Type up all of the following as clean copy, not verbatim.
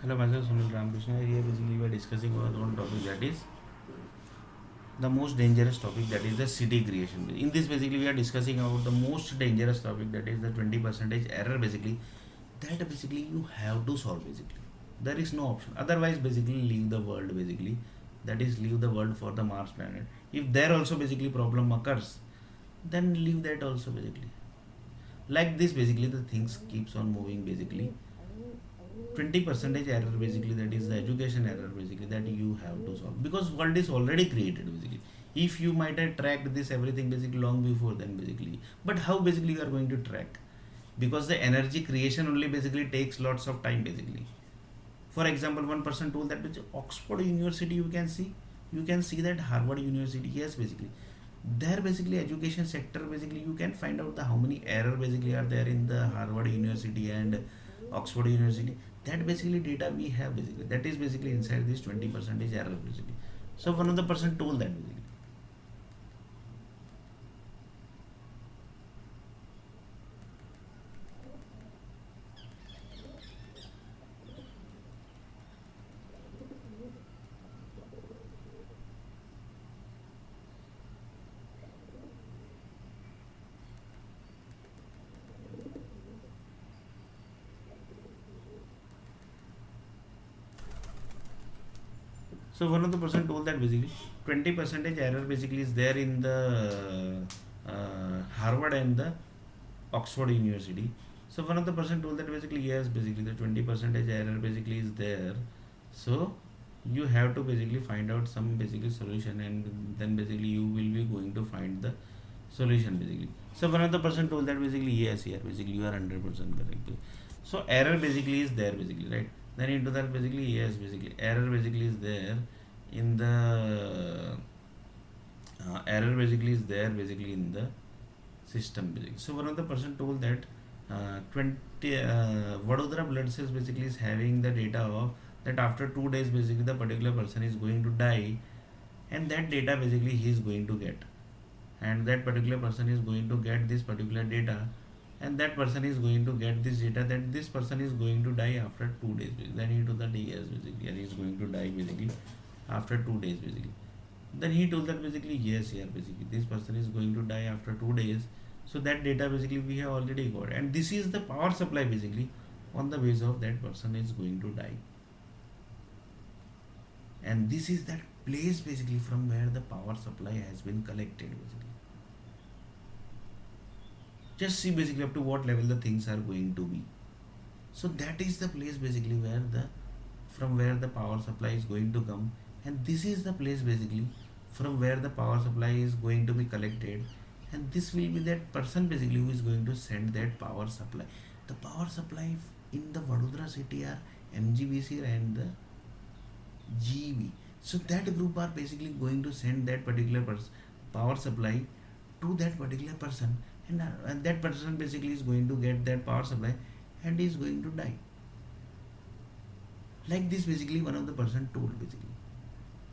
Hello, myself Sunil Ramakrishna. Here basically we are discussing about one topic, that is the most dangerous topic, that is the city creation. In this basically we are discussing about the most dangerous topic, that is the 20 percentage error basically, that basically you have to solve basically. There is no option. Otherwise basically leave the world basically. That is leave the world for the Mars planet. If there also basically problem occurs, then leave that also basically. Like this basically the things keeps on moving basically. 20 percentage error basically, that is the education error basically, that you have to solve, because world is already created basically. If you might have tracked this everything basically long before then basically, but how basically you are going to track? Because the energy creation only basically takes lots of time basically. For example, one person told that Oxford University, you can see that Harvard University, yes basically, there basically education sector basically you can find out the how many error basically are there in the Harvard University and Oxford University. That basically data we have basically, that is basically inside this 20 percentage error basically. So one of the person told that basically. So one of the person told that basically 20 percentage error basically is there in the Harvard and the Oxford University. So one of the person told that basically yes, basically the 20 percentage error basically is there. So you have to basically find out some basically solution, and then basically you will be going to find the solution basically. So one of the person told that basically yes, here basically you are 100% correct. So error basically is there basically, right? Then into that basically yes, basically error basically is there in the error basically is there basically in the system basically. So one of the person told that 20 Vadodara blood cells basically is having the data of that after 2 days basically the particular person is going to die, and that data basically he is going to get, and that particular person is going to get this particular data, and that person is going to get this data that this person is going to die after 2 days basically. Then he told that yes basically, and he is going to die basically after 2 days basically. Then he told that basically yes, yeah basically this person is going to die after 2 days. So that data basically we have already got, and this is the power supply basically on the base of that person is going to die, and this is that place basically from where the power supply has been collected basically. Just see basically up to what level the things are going to be. So that is the place basically where the from where the power supply is going to come, and this is the place basically from where the power supply is going to be collected, and this will be that person basically who is going to send that power supply. The power supply in the Vadodara city are MGVC and the GV. So that group are basically going to send that particular power supply to that particular person, and that person basically is going to get that power supply and is going to die. Like this basically one of the person told basically.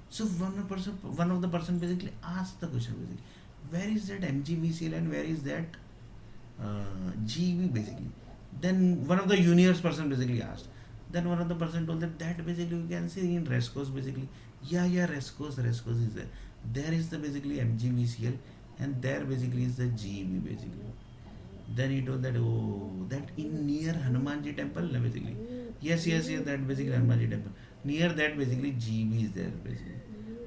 So one of the person basically asked the question basically, where is that MGVCL and where is that GV basically? Then one of the juniors person basically asked. Then one of the person told that basically you can see in Rescos basically. Yeah, Rescos is there. There is the basically MGVCL, and there basically is the GV basically. Then he told that that in near Hanumanji temple basically. Yes, that basically Hanumanji temple. Near that basically GB is there basically.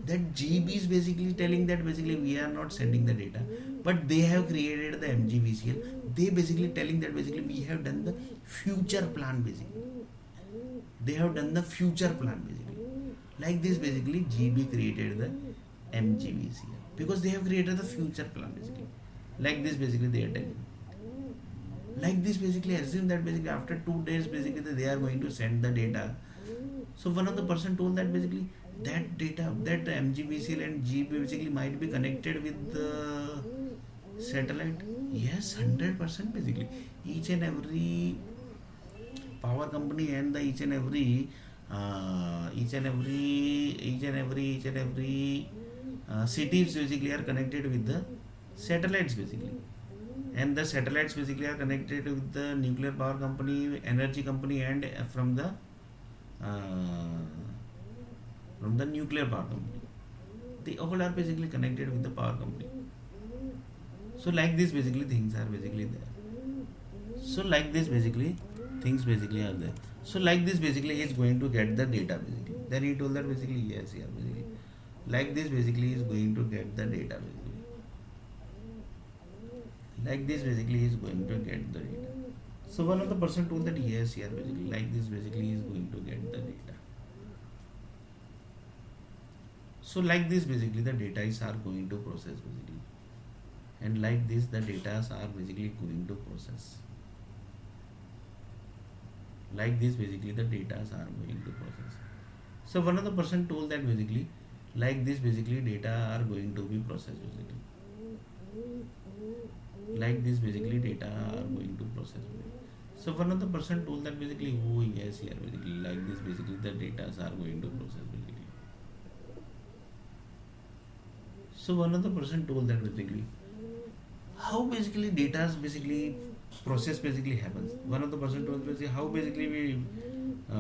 That GB is basically telling that basically we are not sending the data, but they have created the MGVCL. They basically telling that basically we have done the future plan basically. They have done the future plan basically. Like this basically GB created the MGVCL because they have created the future plan basically. Like this basically they are telling. Like this basically assume that basically after 2 days basically they are going to send the data. So one of the person told that basically that data, that MGVCL and GB basically might be connected with the satellite. Yes, 100% basically. Each and every power company and the each and every cities basically are connected with the satellites basically, and the satellites basically are connected with the nuclear power company, energy company, and from the the nuclear power company. They all are basically connected with the power company. So like this basically things are basically there. So like this basically things basically are there. So like this basically he is going to get the data basically. Then he told that basically yes, yeah, basically like this basically is going to get the data basically. Like this basically is going to get the data. So one of the person told that yes, here basically like this basically is going to get the data. So like this basically the data is are going to process basically, and like this the data are basically going to process. Like this basically the data are going to process. So one of the person told that basically like this basically data are going to be processed basically. Like this basically data are going to process basically. So one of the person told that basically oh yes here basically like this basically the data are going to process basically. So one of the person told that basically how basically data is basically process basically happens. One of the person told basically how basically we uh,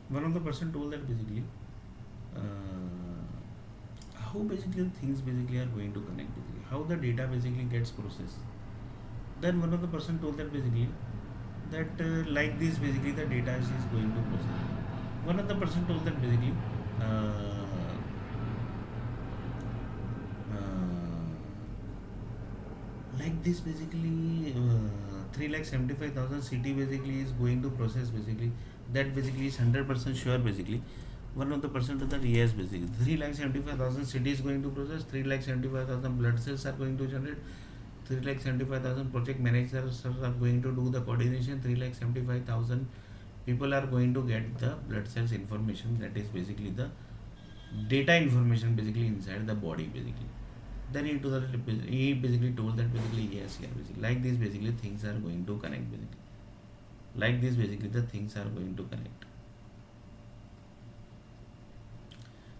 one of the person told that basically how basically things basically are going to connect basically how the data basically gets processed. Then one of the person told that basically that like this basically the data is going to process. One of the person told that basically uh, uh, like this basically 3,75,000 city basically is going to process basically that basically is 100% sure basically. One of the person to that yes basically 3,75,000 city is going to process, 3,75,000 blood cells are going to generate, 3,75,000 project managers are going to do the coordination, 3,75,000 people are going to get the blood cells information, that is basically the data information basically inside the body basically. Then he basically told that basically yes yeah basically like this basically things are going to connect basically. Like this basically the things are going to connect.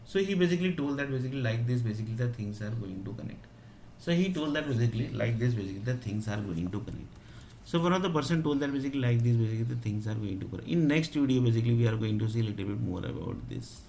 So he basically told that basically like this basically the things are going to connect. So he told that basically like this basically the things are going to connect. So one of the person told that basically like this basically the things are going to connect. In next video basically we are going to see a little bit more about this.